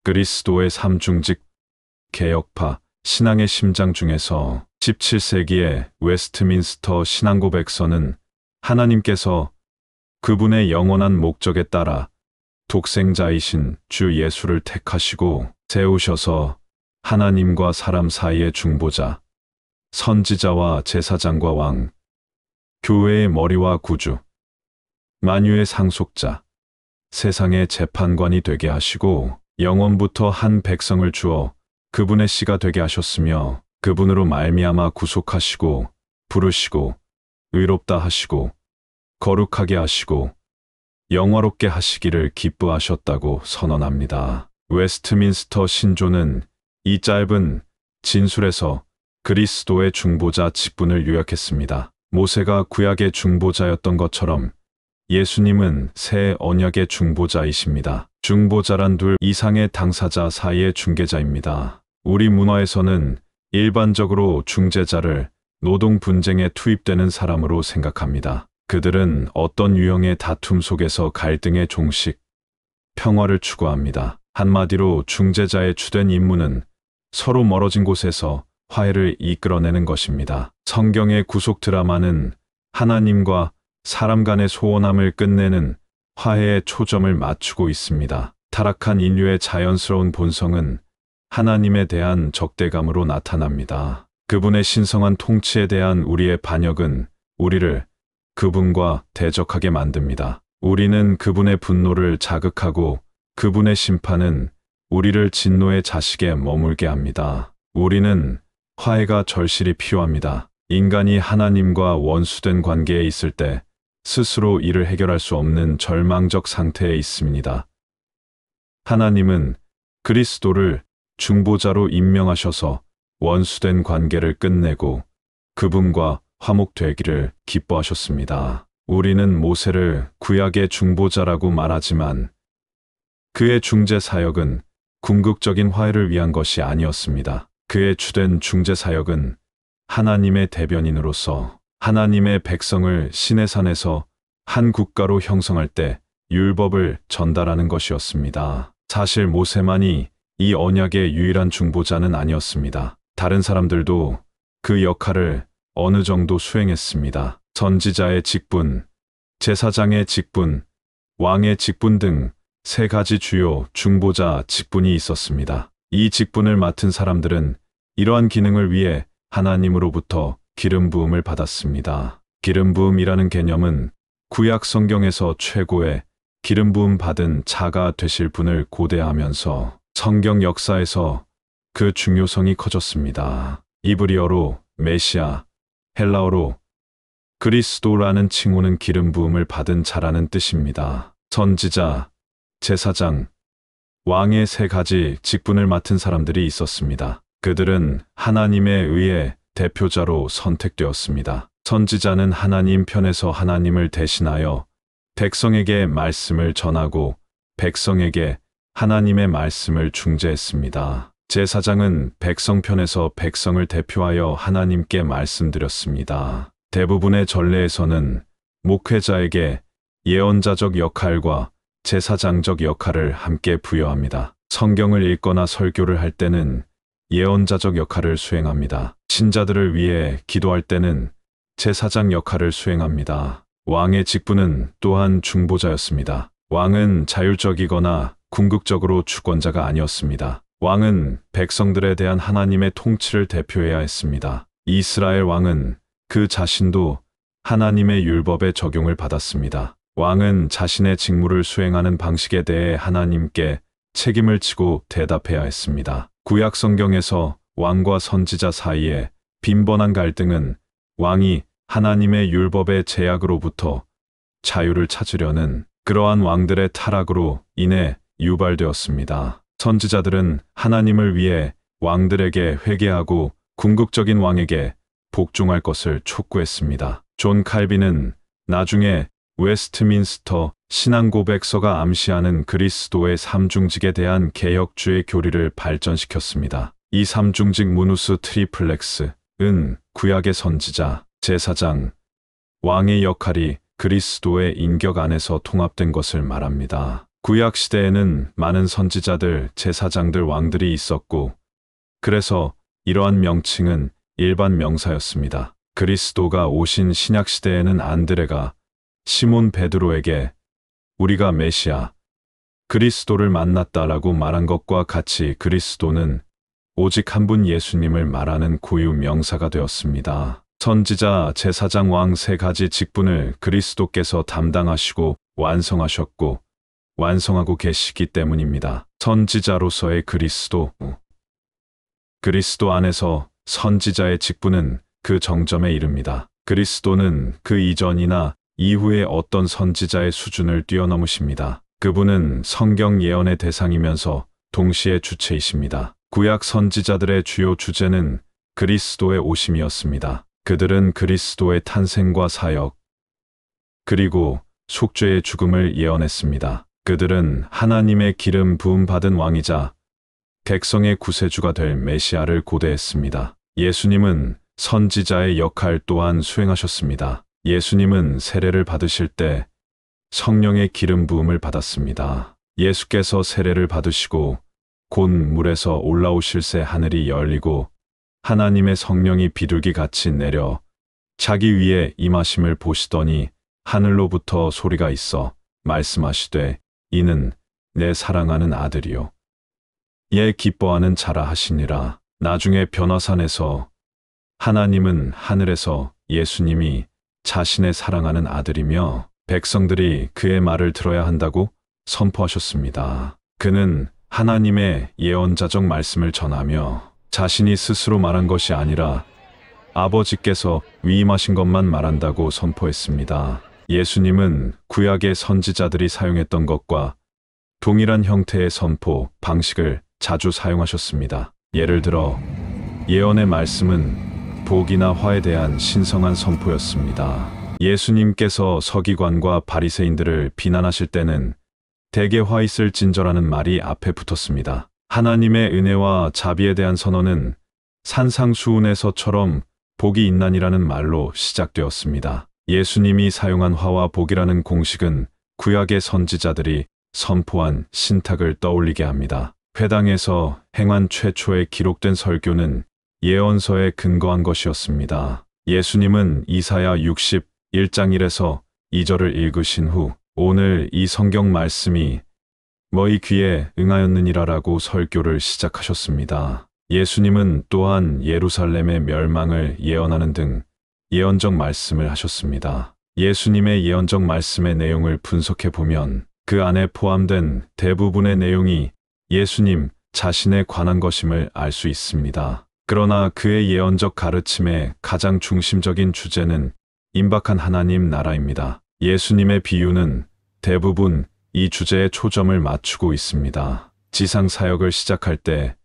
그리스도의 삼중직 개혁파 신앙의 심장 중에서 17세기의 웨스트민스터 신앙고백서는 하나님께서 그분의 영원한 목적에 따라 독생자이신 주 예수를 택하시고 세우셔서 하나님과 사람 사이의 중보자, 선지자와 제사장과 왕, 교회의 머리와 구주, 만유의 상속자, 세상의 재판관이 되게 하시고 영원부터 한 백성을 주어 그분의 씨가 되게 하셨으며 그분으로 말미암아 구속하시고 부르시고 의롭다 하시고 거룩하게 하시고 영화롭게 하시기를 기뻐하셨다고 선언합니다. 웨스트민스터 신조는 이 짧은 진술에서 그리스도의 중보자 직분을 요약했습니다. 모세가 구약의 중보자였던 것처럼 예수님은 새 언약의 중보자이십니다. 중보자란 둘 이상의 당사자 사이의 중개자입니다. 우리 문화에서는 일반적으로 중재자를 노동 분쟁에 투입되는 사람으로 생각합니다. 그들은 어떤 유형의 다툼 속에서 갈등의 종식, 평화를 추구합니다. 한마디로 중재자의 주된 임무는 서로 멀어진 곳에서 화해를 이끌어내는 것입니다. 성경의 구속 드라마는 하나님과 사람 간의 소원함을 끝내는 화해에 초점을 맞추고 있습니다. 타락한 인류의 자연스러운 본성은 하나님에 대한 적대감으로 나타납니다. 그분의 신성한 통치에 대한 우리의 반역은 우리를 그분과 대적하게 만듭니다. 우리는 그분의 분노를 자극하고 그분의 심판은 우리를 진노의 자식에 머물게 합니다. 우리는 화해가 절실히 필요합니다. 인간이 하나님과 원수된 관계에 있을 때 스스로 이를 해결할 수 없는 절망적 상태에 있습니다. 하나님은 그리스도를 중보자로 임명하셔서 원수된 관계를 끝내고 그분과 화목되기를 기뻐하셨습니다. 우리는 모세를 구약의 중보자라고 말하지만 그의 중재 사역은 궁극적인 화해를 위한 것이 아니었습니다. 그의 주된 중재 사역은 하나님의 대변인으로서 하나님의 백성을 시내산에서 한 국가로 형성할 때 율법을 전달하는 것이었습니다. 사실 모세만이 이 언약의 유일한 중보자는 아니었습니다. 다른 사람들도 그 역할을 어느 정도 수행했습니다. 선지자의 직분, 제사장의 직분, 왕의 직분 등 세 가지 주요 중보자 직분이 있었습니다. 이 직분을 맡은 사람들은 이러한 기능을 위해 하나님으로부터 기름 부음을 받았습니다. 기름 부음이라는 개념은 구약 성경에서 최고의 기름 부음 받은 자가 되실 분을 고대하면서 성경 역사에서 그 중요성이 커졌습니다. 이브리어로 메시아, 헬라어로 그리스도라는 칭호는 기름 부음을 받은 자라는 뜻입니다. 선지자, 제사장, 왕의 세 가지 직분을 맡은 사람들이 있었습니다. 그들은 하나님에 의해 대표자로 선택되었습니다. 선지자는 하나님 편에서 하나님을 대신하여 백성에게 말씀을 전하고 백성에게 하나님의 말씀을 중재했습니다. 제사장은 백성 편에서 백성을 대표하여 하나님께 말씀드렸습니다. 대부분의 전례에서는 목회자에게 예언자적 역할과 제사장적 역할을 함께 부여합니다. 성경을 읽거나 설교를 할 때는 예언자적 역할을 수행합니다. 신자들을 위해 기도할 때는 제사장 역할을 수행합니다. 왕의 직분은 또한 중보자였습니다. 왕은 자율적이거나 궁극적으로 주권자가 아니었습니다. 왕은 백성들에 대한 하나님의 통치를 대표해야 했습니다. 이스라엘 왕은 그 자신도 하나님의 율법의 적용을 받았습니다. 왕은 자신의 직무를 수행하는 방식에 대해 하나님께 책임을 지고 대답해야 했습니다. 구약 성경에서 왕과 선지자 사이에 빈번한 갈등은 왕이 하나님의 율법의 제약으로부터 자유를 찾으려는 그러한 왕들의 타락으로 인해 유발되었습니다. 선지자들은 하나님을 위해 왕들에게 회개하고 궁극적인 왕에게 복종할 것을 촉구했습니다. 존 칼빈은 나중에 웨스트민스터 신앙고백서가 암시하는 그리스도의 삼중직에 대한 개혁주의 교리를 발전시켰습니다. 이 삼중직 무누스 트리플렉스은 구약의 선지자, 제사장, 왕의 역할이 그리스도의 인격 안에서 통합된 것을 말합니다. 구약 시대에는 많은 선지자들, 제사장들, 왕들이 있었고, 그래서 이러한 명칭은 일반 명사였습니다. 그리스도가 오신 신약 시대에는 안드레가 시몬 베드로에게 우리가 메시아, 그리스도를 만났다라고 말한 것과 같이 그리스도는 오직 한 분 예수님을 말하는 고유 명사가 되었습니다. 선지자, 제사장, 왕 세 가지 직분을 그리스도께서 담당하시고 완성하셨고 완성하고 계시기 때문입니다. 선지자로서의 그리스도 안에서 선지자의 직분은 그 정점에 이릅니다. 그리스도는 그 이전이나 이후의 어떤 선지자의 수준을 뛰어넘으십니다. 그분은 성경 예언의 대상이면서 동시에 주체이십니다. 구약 선지자들의 주요 주제는 그리스도의 오심이었습니다. 그들은 그리스도의 탄생과 사역, 그리고 속죄의 죽음을 예언했습니다. 그들은 하나님의 기름 부음 받은 왕이자 백성의 구세주가 될 메시아를 고대했습니다. 예수님은 선지자의 역할 또한 수행하셨습니다. 예수님은 세례를 받으실 때 성령의 기름 부음을 받았습니다. 예수께서 세례를 받으시고 곧 물에서 올라오실새 하늘이 열리고 하나님의 성령이 비둘기 같이 내려 자기 위에 임하심을 보시더니 하늘로부터 소리가 있어 말씀하시되 이는 내 사랑하는 아들이요 얘 기뻐하는 자라 하시니라. 나중에 변화산에서 하나님은 하늘에서 예수님이 자신의 사랑하는 아들이며 백성들이 그의 말을 들어야 한다고 선포하셨습니다. 그는 하나님의 예언자적 말씀을 전하며 자신이 스스로 말한 것이 아니라 아버지께서 위임하신 것만 말한다고 선포했습니다. 예수님은 구약의 선지자들이 사용했던 것과 동일한 형태의 선포 방식을 자주 사용하셨습니다. 예를 들어 예언의 말씀은 복이나 화에 대한 신성한 선포였습니다. 예수님께서 서기관과 바리새인들을 비난하실 때는 대개 화 있을 진저라는 말이 앞에 붙었습니다. 하나님의 은혜와 자비에 대한 선언은 산상수훈에서처럼 복이 있나니라는 말로 시작되었습니다. 예수님이 사용한 화와 복이라는 공식은 구약의 선지자들이 선포한 신탁을 떠올리게 합니다. 회당에서 행한 최초의 기록된 설교는 예언서에 근거한 것이었습니다. 예수님은 이사야 61장 1에서 2절을 읽으신 후 오늘 이 성경 말씀이 너희 귀에 응하였느니라라고 설교를 시작하셨습니다. 예수님은 또한 예루살렘의 멸망을 예언하는 등 예언적 말씀을 하셨습니다. 예수님의 예언적 말씀의 내용을 분석해 보면 그 안에 포함된 대부분의 내용이 예수님 자신에 관한 것임을 알 수 있습니다. 그러나 그의 예언적 가르침의 가장 중심적인 주제는 임박한 하나님 나라입니다. 예수님의 비유는 대부분 이 주제에 초점을 맞추고 있습니다. 지상 사역을 시작할 때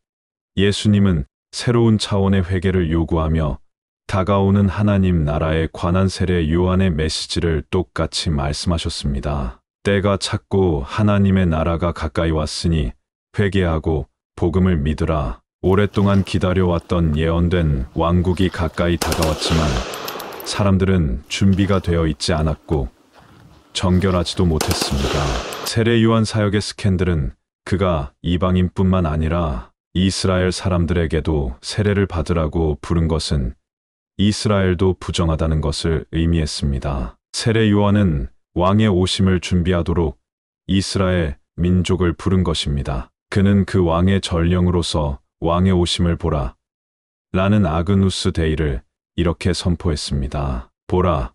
예수님은 새로운 차원의 회개를 요구하며 다가오는 하나님 나라에 관한 세례 요한의 메시지를 똑같이 말씀하셨습니다. 때가 찼고 하나님의 나라가 가까이 왔으니 회개하고 복음을 믿으라. 오랫동안 기다려왔던 예언된 왕국이 가까이 다가왔지만 사람들은 준비가 되어 있지 않았고 정결하지도 못했습니다. 세례 요한 사역의 스캔들은 그가 이방인뿐만 아니라 이스라엘 사람들에게도 세례를 받으라고 부른 것은 이스라엘도 부정하다는 것을 의미했습니다. 세례 요한은 왕의 오심을 준비하도록 이스라엘 민족을 부른 것입니다. 그는 그 왕의 전령으로서 왕의 오심을 보라 라는 아그누스 데이를 이렇게 선포했습니다. 보라,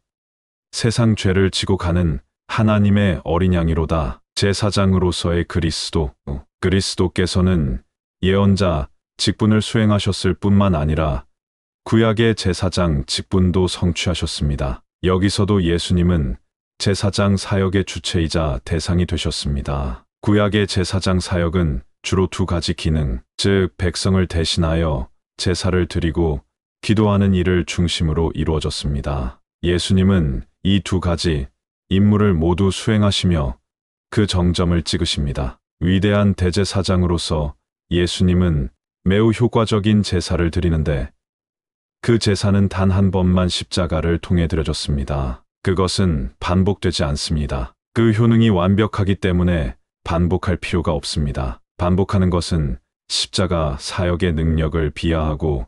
세상 죄를 지고 가는 하나님의 어린 양이로다. 제사장으로서의 그리스도, 그리스도께서는 예언자 직분을 수행하셨을 뿐만 아니라 구약의 제사장 직분도 성취하셨습니다. 여기서도 예수님은 제사장 사역의 주체이자 대상이 되셨습니다. 구약의 제사장 사역은 주로 두 가지 기능, 즉 백성을 대신하여 제사를 드리고 기도하는 일을 중심으로 이루어졌습니다. 예수님은 이 두 가지 임무를 모두 수행하시며 그 정점을 찍으십니다. 위대한 대제사장으로서 예수님은 매우 효과적인 제사를 드리는데 그 제사는 단 한 번만 십자가를 통해 드려졌습니다. 그것은 반복되지 않습니다. 그 효능이 완벽하기 때문에 반복할 필요가 없습니다. 반복하는 것은 십자가 사역의 능력을 비하하고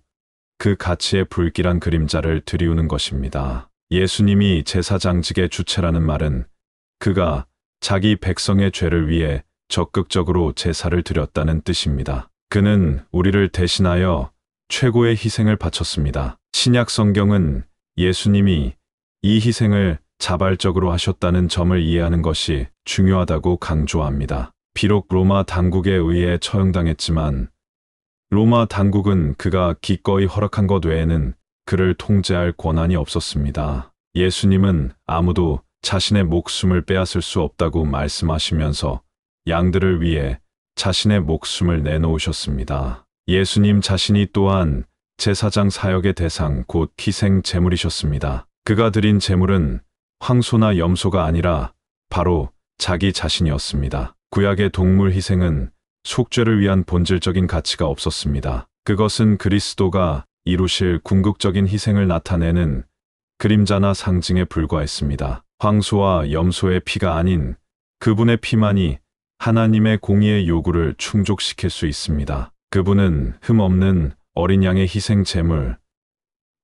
그 가치의 불길한 그림자를 들이우는 것입니다. 예수님이 제사장직의 주체라는 말은 그가 자기 백성의 죄를 위해 적극적으로 제사를 드렸다는 뜻입니다. 그는 우리를 대신하여 최고의 희생을 바쳤습니다. 신약 성경은 예수님이 이 희생을 자발적으로 하셨다는 점을 이해하는 것이 중요하다고 강조합니다. 비록 로마 당국에 의해 처형당했지만 로마 당국은 그가 기꺼이 허락한 것 외에는 그를 통제할 권한이 없었습니다. 예수님은 아무도 자신의 목숨을 빼앗을 수 없다고 말씀하시면서 양들을 위해 자신의 목숨을 내놓으셨습니다. 예수님 자신이 또한 제사장 사역의 대상 곧 희생 제물이셨습니다. 그가 드린 제물은 황소나 염소가 아니라 바로 자기 자신이었습니다. 구약의 동물 희생은 속죄를 위한 본질적인 가치가 없었습니다. 그것은 그리스도가 이루실 궁극적인 희생을 나타내는 그림자나 상징에 불과했습니다. 황소와 염소의 피가 아닌 그분의 피만이 하나님의 공의의 요구를 충족시킬 수 있습니다. 그분은 흠없는 어린 양의 희생 제물,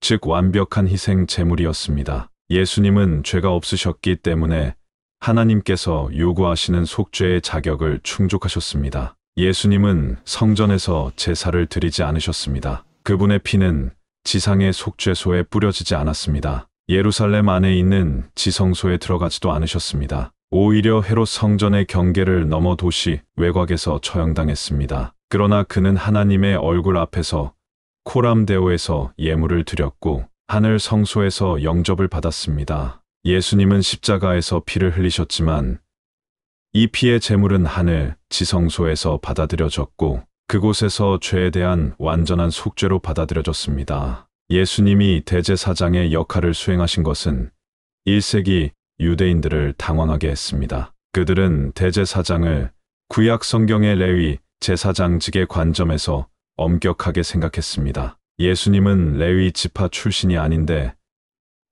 즉 완벽한 희생 제물이었습니다. 예수님은 죄가 없으셨기 때문에 하나님께서 요구하시는 속죄의 자격을 충족하셨습니다. 예수님은 성전에서 제사를 드리지 않으셨습니다. 그분의 피는 지상의 속죄소에 뿌려지지 않았습니다. 예루살렘 안에 있는 지성소에 들어가지도 않으셨습니다. 오히려 헤롯 성전의 경계를 넘어 도시 외곽에서 처형당했습니다. 그러나 그는 하나님의 얼굴 앞에서 코람데오에서 예물을 드렸고 하늘 성소에서 영접을 받았습니다. 예수님은 십자가에서 피를 흘리셨지만 이 피의 제물은 하늘 지성소에서 받아들여졌고 그곳에서 죄에 대한 완전한 속죄로 받아들여졌습니다. 예수님이 대제사장의 역할을 수행하신 것은 1세기 유대인들을 당황하게 했습니다. 그들은 대제사장을 구약 성경의 레위 제사장직의 관점에서 엄격하게 생각했습니다. 예수님은 레위 지파 출신이 아닌데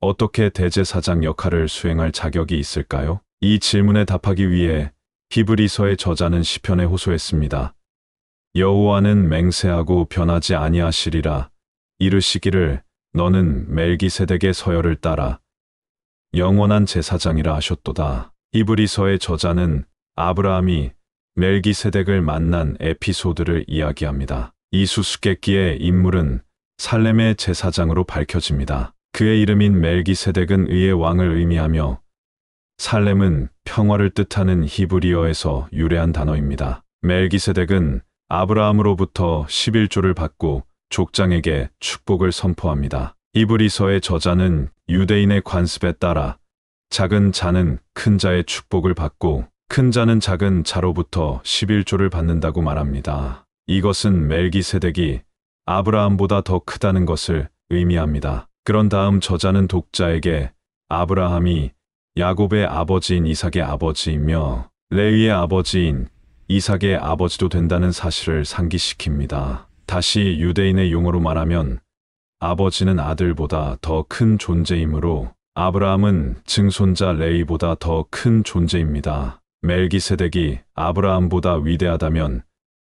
어떻게 대제사장 역할을 수행할 자격이 있을까요? 이 질문에 답하기 위해 히브리서의 저자는 시편에 호소했습니다. 여호와는 맹세하고 변하지 아니하시리라. 이르시기를 너는 멜기세덱의 서열을 따라 영원한 제사장이라 하셨도다. 히브리서의 저자는 아브라함이 멜기세덱을 만난 에피소드를 이야기합니다. 이 수수께끼의 인물은 살렘의 제사장으로 밝혀집니다. 그의 이름인 멜기세덱은 의의 왕을 의미하며 살렘은 평화를 뜻하는 히브리어에서 유래한 단어입니다. 멜기세덱은 아브라함으로부터 11조를 받고 족장에게 축복을 선포합니다. 히브리서의 저자는 유대인의 관습에 따라 작은 자는 큰 자의 축복을 받고 큰 자는 작은 자로부터 11조를 받는다고 말합니다. 이것은 멜기세덱이 아브라함보다 더 크다는 것을 의미합니다. 그런 다음 저자는 독자에게 아브라함이 야곱의 아버지인 이삭의 아버지이며 레위의 아버지인 이삭의 아버지도 된다는 사실을 상기시킵니다. 다시 유대인의 용어로 말하면 아버지는 아들보다 더 큰 존재이므로 아브라함은 증손자 레위보다 더 큰 존재입니다. 멜기세덱이 아브라함보다 위대하다면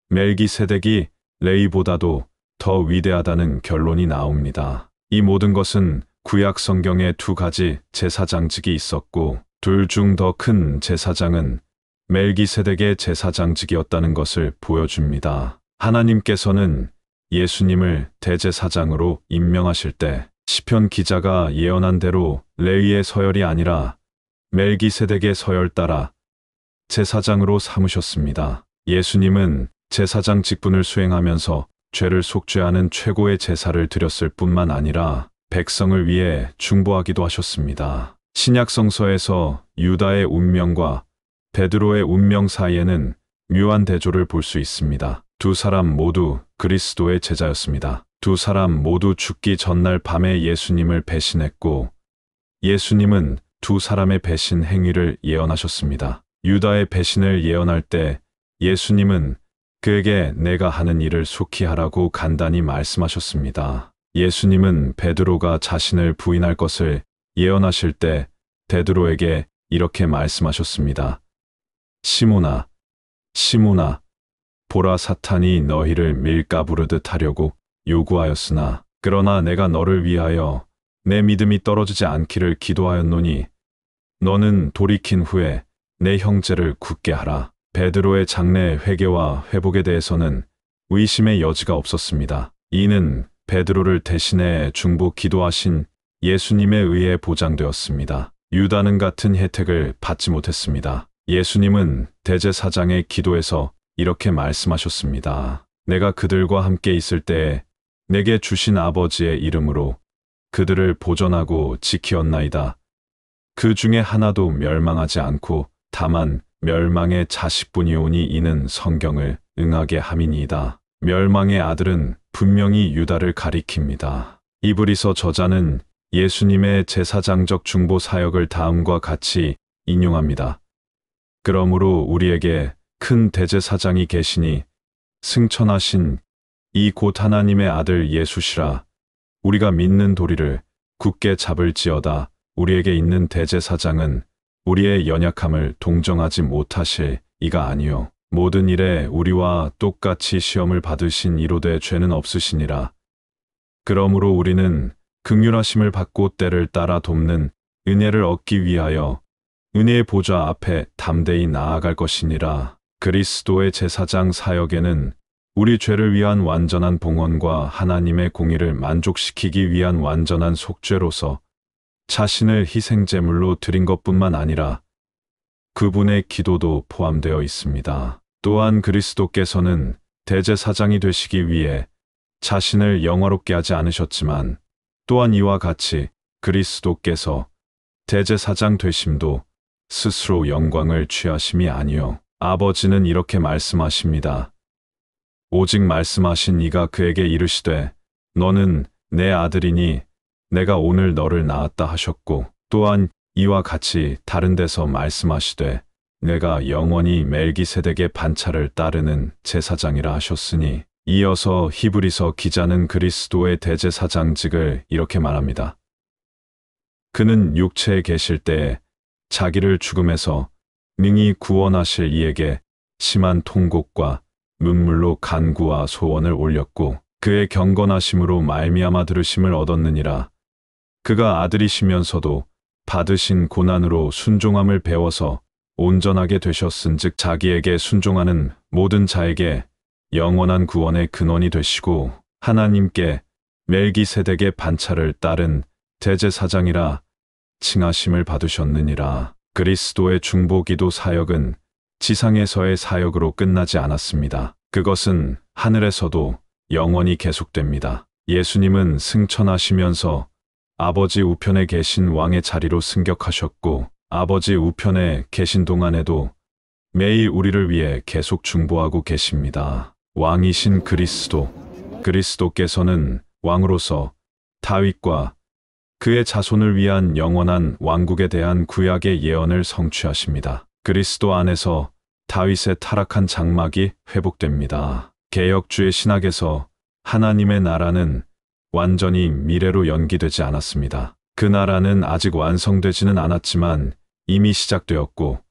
멜기세덱이 레위보다도 더 위대하다는 결론이 나옵니다. 이 모든 것은 구약 성경에 두 가지 제사장직이 있었고 둘 중 더 큰 제사장은 멜기세덱의 제사장직이었다는 것을 보여줍니다. 하나님께서는 예수님을 대제사장으로 임명하실 때 시편 기자가 예언한 대로 레위의 서열이 아니라 멜기세덱의 서열 따라 제사장으로 삼으셨습니다. 예수님은 제사장 직분을 수행하면서 죄를 속죄하는 최고의 제사를 드렸을 뿐만 아니라 백성을 위해 중보하기도 하셨습니다. 신약 성서에서 유다의 운명과 베드로의 운명 사이에는 묘한 대조를 볼 수 있습니다. 두 사람 모두 그리스도의 제자였습니다. 두 사람 모두 죽기 전날 밤에 예수님을 배신했고 예수님은 두 사람의 배신 행위를 예언하셨습니다. 유다의 배신을 예언할 때 예수님은 그에게 내가 하는 일을 속히 하라고 간단히 말씀하셨습니다. 예수님은 베드로가 자신을 부인할 것을 예언하실 때 베드로에게 이렇게 말씀하셨습니다. 시몬아, 시몬아, 보라 사탄이 너희를 밀가부르듯 하려고 요구하였으나 그러나 내가 너를 위하여 내 믿음이 떨어지지 않기를 기도하였노니 너는 돌이킨 후에 내 형제를 굳게 하라. 베드로의 장래 회개와 회복에 대해서는 의심의 여지가 없었습니다. 이는 베드로를 대신해 중보 기도하신 예수님에 의해 보장되었습니다. 유다는 같은 혜택을 받지 못했습니다. 예수님은 대제사장의 기도에서 이렇게 말씀하셨습니다. 내가 그들과 함께 있을 때에 내게 주신 아버지의 이름으로 그들을 보존하고 지키었나이다. 그 중에 하나도 멸망하지 않고 다만 멸망의 자식뿐이오니 이는 성경을 응하게 함이니이다. 멸망의 아들은 분명히 유다를 가리킵니다. 이브리서 저자는 예수님의 제사장적 중보 사역을 다음과 같이 인용합니다. 그러므로 우리에게 큰 대제사장이 계시니 승천하신 이 곧 하나님의 아들 예수시라. 우리가 믿는 도리를 굳게 잡을지어다. 우리에게 있는 대제사장은 우리의 연약함을 동정하지 못하실 이가 아니요 모든 일에 우리와 똑같이 시험을 받으신 이로되 죄는 없으시니라. 그러므로 우리는 긍휼하심을 받고 때를 따라 돕는 은혜를 얻기 위하여 은혜의 보좌 앞에 담대히 나아갈 것이니라. 그리스도의 제사장 사역에는 우리 죄를 위한 완전한 봉헌과 하나님의 공의를 만족시키기 위한 완전한 속죄로서 자신을 희생제물로 드린 것뿐만 아니라 그분의 기도도 포함되어 있습니다. 또한 그리스도께서는 대제사장이 되시기 위해 자신을 영화롭게 하지 않으셨지만 또한 이와 같이 그리스도께서 대제사장 되심도 스스로 영광을 취하심이 아니요 아버지는 이렇게 말씀하십니다. 오직 말씀하신 이가 그에게 이르시되 너는 내 아들이니 내가 오늘 너를 낳았다 하셨고 또한 이와 같이 다른 데서 말씀하시되 내가 영원히 멜기세덱의 반차를 따르는 제사장이라 하셨으니 이어서 히브리서 기자는 그리스도의 대제사장직을 이렇게 말합니다. 그는 육체에 계실 때에 자기를 죽음에서 능히 구원하실 이에게 심한 통곡과 눈물로 간구와 소원을 올렸고 그의 경건하심으로 말미암아 들으심을 얻었느니라. 그가 아들이시면서도 받으신 고난으로 순종함을 배워서 온전하게 되셨은즉 자기에게 순종하는 모든 자에게 영원한 구원의 근원이 되시고 하나님께 멜기세덱의 반차를 따른 대제사장이라 칭하심을 받으셨느니라. 그리스도의 중보기도 사역은 지상에서의 사역으로 끝나지 않았습니다. 그것은 하늘에서도 영원히 계속됩니다. 예수님은 승천하시면서 아버지 우편에 계신 왕의 자리로 승격하셨고 아버지 우편에 계신 동안에도 매일 우리를 위해 계속 중보하고 계십니다. 왕이신 그리스도께서는 왕으로서 다윗과 그의 자손을 위한 영원한 왕국에 대한 구약의 예언을 성취하십니다. 그리스도 안에서 다윗의 타락한 장막이 회복됩니다. 개혁주의 신학에서 하나님의 나라는 완전히 미래로 연기되지 않았습니다. 그 나라는 아직 완성되지는 않았지만 이미 시작되었고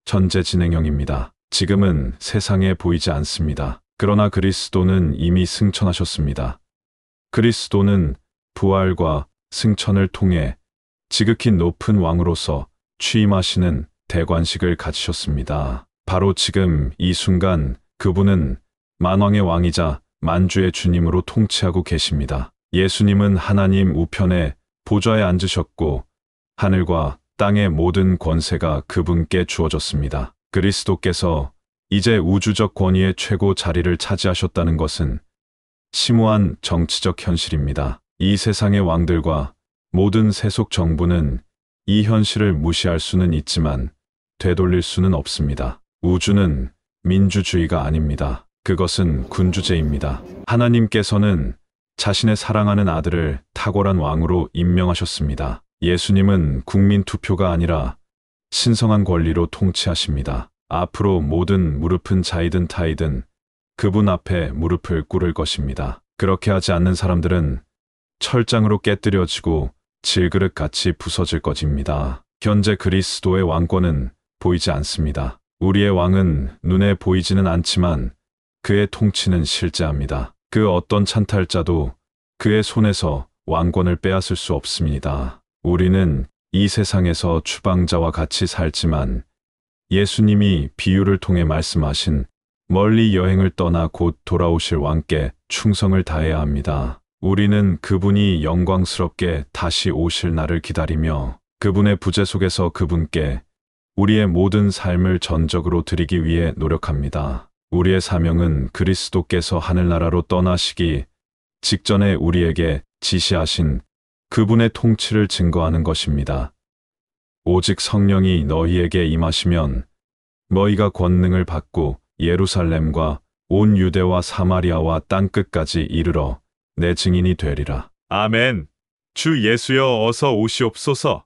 전제 진행형입니다. 지금은 세상에 보이지 않습니다. 그러나 그리스도는 이미 승천하셨습니다. 그리스도는 부활과 승천을 통해 지극히 높은 왕으로서 취임하시는 대관식을 가지셨습니다. 바로 지금 이 순간 그분은 만왕의 왕이자 만주의 주님으로 통치하고 계십니다. 예수님은 하나님 우편에 보좌에 앉으셨고 하늘과 땅의 모든 권세가 그분께 주어졌습니다. 그리스도께서 이제 우주적 권위의 최고 자리를 차지하셨다는 것은 심오한 정치적 현실입니다. 이 세상의 왕들과 모든 세속 정부는 이 현실을 무시할 수는 있지만 되돌릴 수는 없습니다. 우주는 민주주의가 아닙니다. 그것은 군주제입니다. 하나님께서는 자신의 사랑하는 아들을 탁월한 왕으로 임명하셨습니다. 예수님은 국민 투표가 아니라 신성한 권리로 통치하십니다. 앞으로 모든 무릎은 자이든 타이든 그분 앞에 무릎을 꿇을 것입니다. 그렇게 하지 않는 사람들은 철장으로 깨뜨려지고 질그릇같이 부서질 것입니다. 현재 그리스도의 왕권은 보이지 않습니다. 우리의 왕은 눈에 보이지는 않지만 그의 통치는 실제합니다. 그 어떤 찬탈자도 그의 손에서 왕권을 빼앗을 수 없습니다. 우리는 이 세상에서 추방자와 같이 살지만 예수님이 비유를 통해 말씀하신 멀리 여행을 떠나 곧 돌아오실 왕께 충성을 다해야 합니다. 우리는 그분이 영광스럽게 다시 오실 날을 기다리며 그분의 부재 속에서 그분께 우리의 모든 삶을 전적으로 드리기 위해 노력합니다. 우리의 사명은 그리스도께서 하늘나라로 떠나시기 직전에 우리에게 지시하신 그분의 통치를 증거하는 것입니다. 오직 성령이 너희에게 임하시면 너희가 권능을 받고 예루살렘과 온 유대와 사마리아와 땅끝까지 이르러 내 증인이 되리라. 아멘. 주 예수여 어서 오시옵소서.